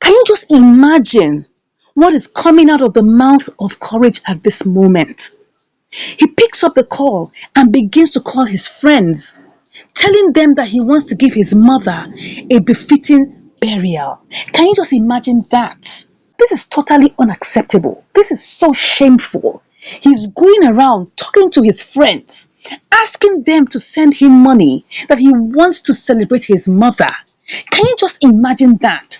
Can you just imagine what is coming out of the mouth of Courage at this moment? He picks up the call and begins to call his friends, telling them that he wants to give his mother a befitting burial. Can you just imagine that? This is totally unacceptable. This is so shameful. He's going around talking to his friends, asking them to send him money that he wants to celebrate his mother. Can you just imagine that?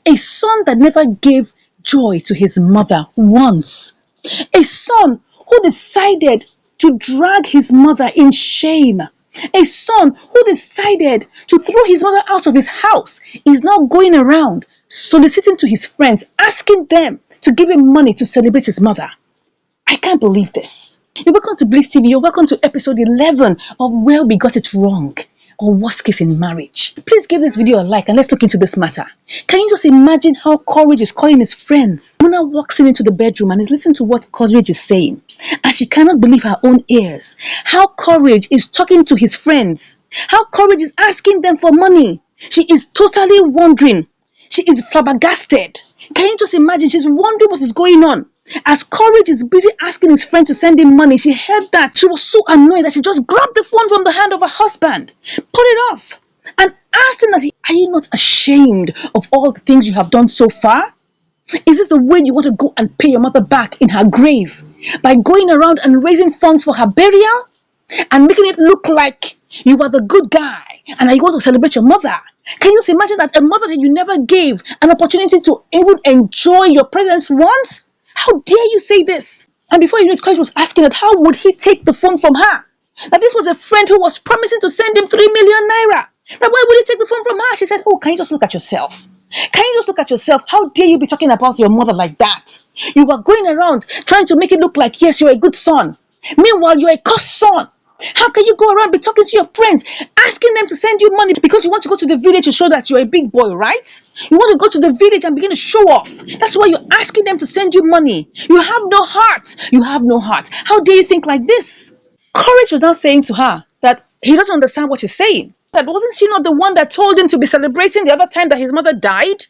A son that never gave joy to his mother once. A son who decided to drag his mother in shame. A son who decided to throw his mother out of his house is now going around soliciting to his friends, asking them to give him money to celebrate his mother. I can't believe this. You're welcome to Bliss TV. You're welcome to episode 11 of Where We Got It Wrong, or Worst Case in Marriage. Please give this video a like and let's look into this matter. Can you just imagine how Courage is calling his friends? Muna walks into the bedroom and is listening to what Courage is saying, and she cannot believe her own ears. How Courage is talking to his friends. How Courage is asking them for money. She is totally wondering. She is flabbergasted. Can you just imagine? She's wondering what is going on. As Courage is busy asking his friend to send him money, she heard that. She was so annoyed that she just grabbed the phone from the hand of her husband, put it off, and asked him that, are you not ashamed of all the things you have done so far? Is this the way you want to go and pay your mother back in her grave? By going around and raising funds for her burial? And making it look like you are the good guy and that you want to celebrate your mother? Can you just imagine that a mother that you never gave an opportunity to even enjoy your presence once? How dare you say this? And before you know it, Courage was asking that how would he take the phone from her? That this was a friend who was promising to send him 3 million naira. That why would he take the phone from her? She said, oh, can you just look at yourself? Can you just look at yourself? How dare you be talking about your mother like that? You are going around trying to make it look like, yes, you're a good son. Meanwhile, you're a cursed son. How can you go around be talking to your friends, asking them to send you money because you want to go to the village to show that you're a big boy, right? You want to go to the village and begin to show off. That's why you're asking them to send you money. You have no heart. You have no heart. How dare you think like this? Courage was now saying to her that he doesn't understand what she's saying. That wasn't she not the one that told him to be celebrating the other time that his mother died?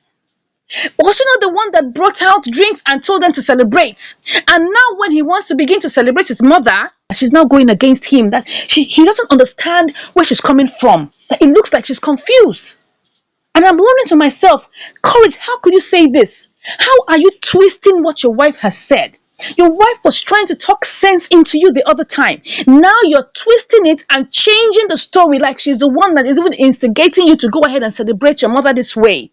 Was she not the one that brought out drinks and told them to celebrate? And now when he wants to begin to celebrate his mother, she's now going against him. That he doesn't understand where she's coming from. That it looks like she's confused. And I'm wondering to myself, Courage, how could you say this? How are you twisting what your wife has said? Your wife was trying to talk sense into you the other time. Now you're twisting it and changing the story like she's the one that is even instigating you to go ahead and celebrate your mother this way.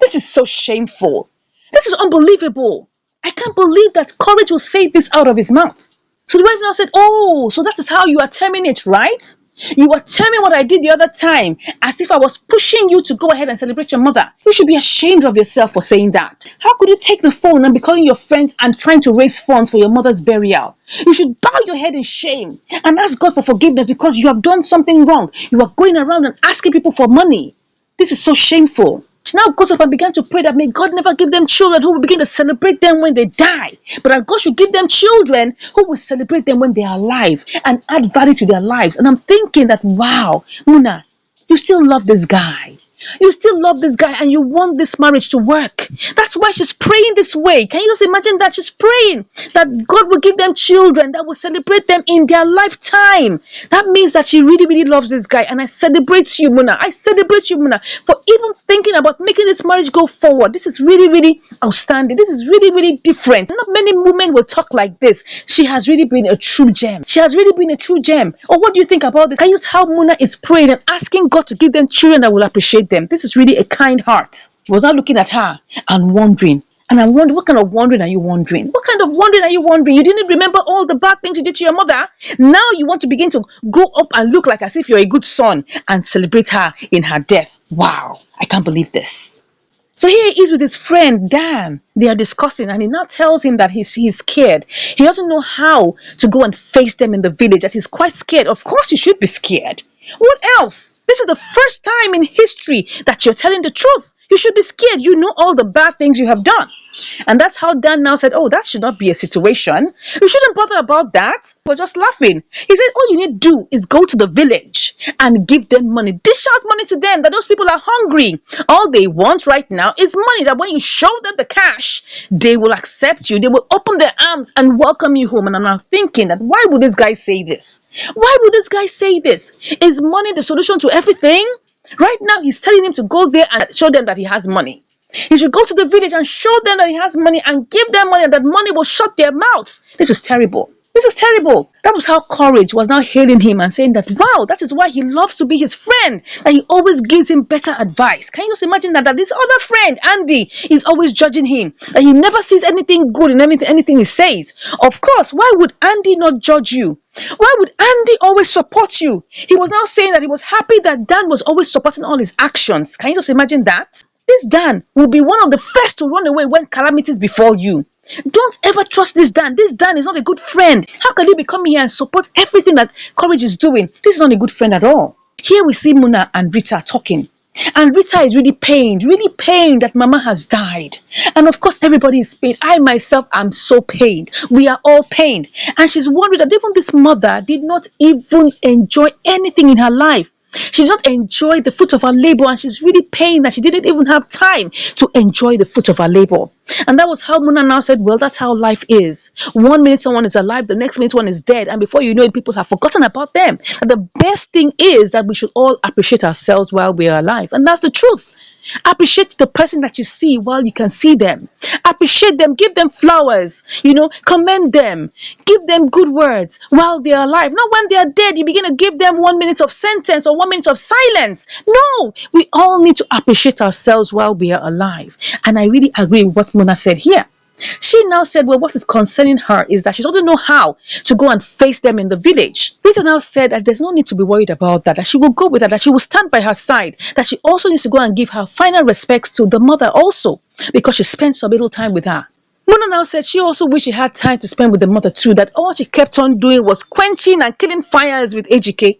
This is so shameful. This is unbelievable. I can't believe that Courage will say this out of his mouth. So the wife now said, oh, so that is how you are terming it, right? You are terming what I did the other time as if I was pushing you to go ahead and celebrate your mother. You should be ashamed of yourself for saying that. How could you take the phone and be calling your friends and trying to raise funds for your mother's burial? You should bow your head in shame and ask God for forgiveness because you have done something wrong. You are going around and asking people for money. This is so shameful. She now got up and began to pray that may God never give them children who will begin to celebrate them when they die, but that God should give them children who will celebrate them when they are alive and add value to their lives. And I'm thinking that, wow, Muna, you still love this guy. You still love this guy and you want this marriage to work. That's why she's praying this way. Can you just imagine that? She's praying that God will give them children that will celebrate them in their lifetime. That means that she really, really loves this guy. And I celebrate you, Muna. I celebrate you, Muna, for even thinking about making this marriage go forward. This is really, really outstanding. This is really, really different. Not many women will talk like this. She has really been a true gem. She has really been a true gem. Or what do you think about this? Can you see how Muna is praying and asking God to give them children that will appreciate them? This is really a kind heart. He was now looking at her and wondering. And I'm wondering, what kind of wondering are you wondering? What kind of wondering are you wondering? You didn't remember all the bad things you did to your mother. Now you want to begin to go up and look like as if you're a good son and celebrate her in her death. Wow, I can't believe this. So here he is with his friend Dan. They are discussing and he now tells him that he's scared. He doesn't know how to go and face them in the village, that he's quite scared. Of course you should be scared. What else? This is the first time in history that you're telling the truth. You should be scared. You know all the bad things you have done. And that's how Dan now said, oh, that should not be a situation. You shouldn't bother about that. We're just laughing. He said, all you need to do is go to the village and give them money. Dish out money to them, that those people are hungry. All they want right now is money, that when you show them the cash, they will accept you. They will open their arms and welcome you home. And I'm now thinking that, why would this guy say this? Why would this guy say this? Is money the solution to everything? Right now, he's telling him to go there and show them that he has money. He should go to the village and show them that he has money and give them money, and that money will shut their mouths. This is terrible. This is terrible. That was how courage was now hailing him and saying that, wow, that is why he loves to be his friend, that he always gives him better advice. Can you just imagine that this other friend, Andy, is always judging him, that he never sees anything good in anything he says? Of course, why would Andy not judge you? Why would Andy always support you? He was now saying that he was happy that Dan was always supporting all his actions. Can you just imagine that? This Dan will be one of the first to run away when calamities befall you. Don't ever trust this Dan. This Dan is not a good friend. How can he be coming here and support everything that Courage is doing? This is not a good friend at all. Here we see Muna and Rita talking. And Rita is really pained that Mama has died. And of course, everybody is pained. I myself am so pained. We are all pained. And she's worried that even this mother did not even enjoy anything in her life. She did not enjoy the fruit of her labor, and she's really pained that she didn't even have time to enjoy the fruit of her labor. And that was how Muna now said, well, that's how life is. 1 minute someone is alive, the next minute one is dead, and before you know it, people have forgotten about them. And the best thing is that we should all appreciate ourselves while we are alive. And that's the truth. Appreciate the person that you see while you can see them. Appreciate them, give them flowers, commend them, give them good words while they are alive. Not when they are dead, you begin to give them 1 minute of sentence or 1 minute of silence. No, we all need to appreciate ourselves while we are alive. And I really agree with what Mona said here. She now said, well, what is concerning her is that she doesn't know how to go and face them in the village. Rita now said that there's no need to be worried about that she will go with her, that she will stand by her side, that she also needs to go and give her final respects to the mother also, because she spent so little time with her. Mona now said she also wished she had time to spend with the mother too, that all she kept on doing was quenching and killing fires with AGK.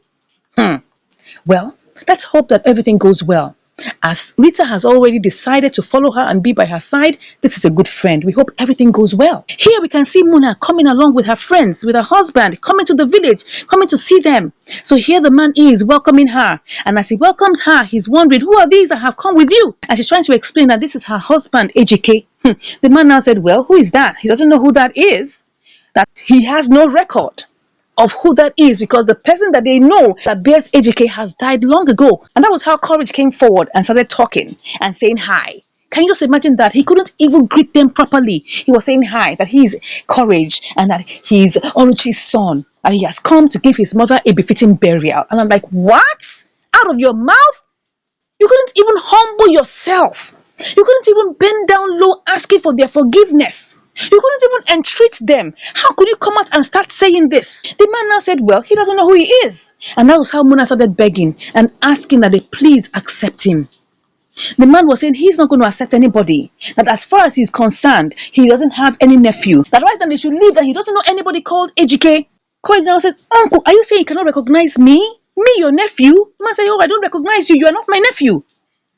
Well, let's hope that everything goes well. As Rita has already decided to follow her and be by her side, this is a good friend. We hope everything goes well. Here we can see Muna coming along with her friends, with her husband, coming to the village, coming to see them. So here the man is welcoming her. And as he welcomes her, he's wondering, who are these that have come with you? And she's trying to explain that this is her husband, AGK. The man now said, well, who is that? He doesn't know who that is. That he has no record of who that is, because the person that they know that bears AGK has died long ago. And that was how Courage came forward and started talking and saying hi. Can you just imagine that? He couldn't even greet them properly. He was saying hi, that he's Courage and that he's Oluchi's son, and he has come to give his mother a befitting burial. And I'm like, what? Out of your mouth? You couldn't even humble yourself. You couldn't even bend down low asking for their forgiveness. You couldn't even entreat them. How could you come out and start saying this? The man now said, well, he doesn't know who he is. And that was how Mona started begging and asking that they please accept him. The man was saying he's not going to accept anybody. That as far as he's concerned, he doesn't have any nephew. That right now they should leave, that he doesn't know anybody called AGK. Courage now said, uncle, are you saying you cannot recognize me? Me, your nephew? The man said, oh, I don't recognize you. You are not my nephew.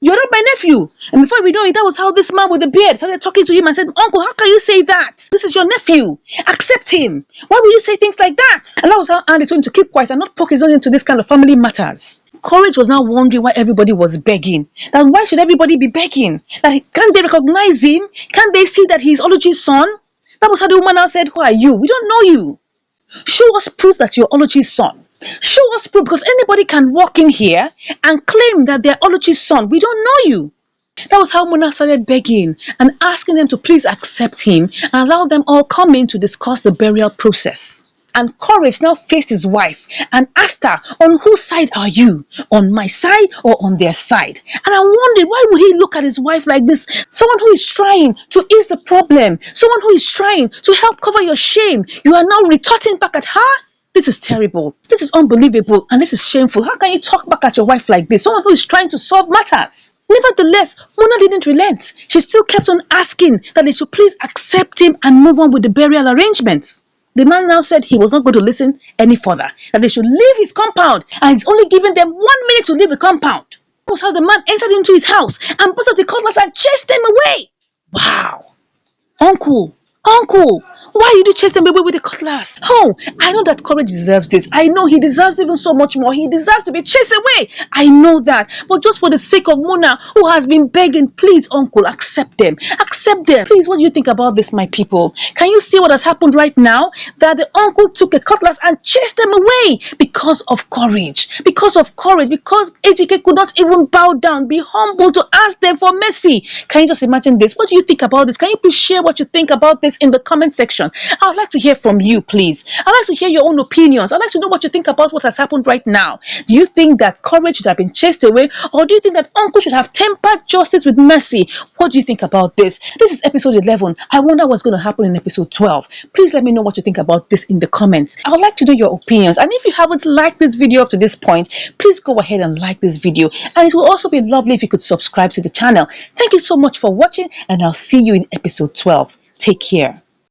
You're not my nephew. And before we know it, that was how this man with the beard started talking to him and said, uncle, how can you say that? This is your nephew. Accept him. Why will you say things like that? And that was how Andy told him to keep quiet and not poke his own into this kind of family matters. Courage was now wondering why everybody was begging. That why should everybody be begging? That can't they recognize him? Can't they see that he's Oluchi's son? That was how the woman now said, who are you? We don't know you. Show us proof that you're Oluchi's son. Show us proof, because anybody can walk in here and claim that they're Oluchi's son. We don't know you. That was how Mona started begging and asking them to please accept him and allow them all come in to discuss the burial process. And Courage now faced his wife and asked her, on whose side are you? On my side or on their side? And I wondered, why would he look at his wife like this? Someone who is trying to ease the problem. Someone who is trying to help cover your shame. You are now retorting back at her? This is terrible. This is unbelievable. And this is shameful. How can you talk back at your wife like this? Someone who is trying to solve matters. Nevertheless, Mona didn't relent. She still kept on asking that they should please accept him and move on with the burial arrangements. The man now said he was not going to listen any further, that they should leave his compound, and he's only giving them 1 minute to leave the compound. That was how the man entered into his house and put out the cutlass and chased them away. Wow. Uncle, uncle, why did you chase them away with a cutlass? Oh, I know that courage deserves this. I know he deserves even so much more. He deserves to be chased away. I know that. But just for the sake of Mona, who has been begging, please, uncle, accept them. Accept them. Please, what do you think about this, my people? Can you see what has happened right now? That the uncle took a cutlass and chased them away because of courage. Because of courage. Because Ejike could not even bow down, be humble to ask them for mercy. Can you just imagine this? What do you think about this? Can you please share what you think about this in the comment section? I would like to hear from you, please. I'd like to hear your own opinions. I'd like to know what you think about what has happened right now. Do you think that courage should have been chased away, or do you think that uncle should have tempered justice with mercy? What do you think about this? This is episode 11. I wonder what's going to happen in episode 12. Please let me know what you think about this in the comments. I would like to know your opinions. And if you haven't liked this video up to this point, please go ahead and like this video. And it will also be lovely if you could subscribe to the channel. Thank you so much for watching, and I'll see you in episode 12. Take care.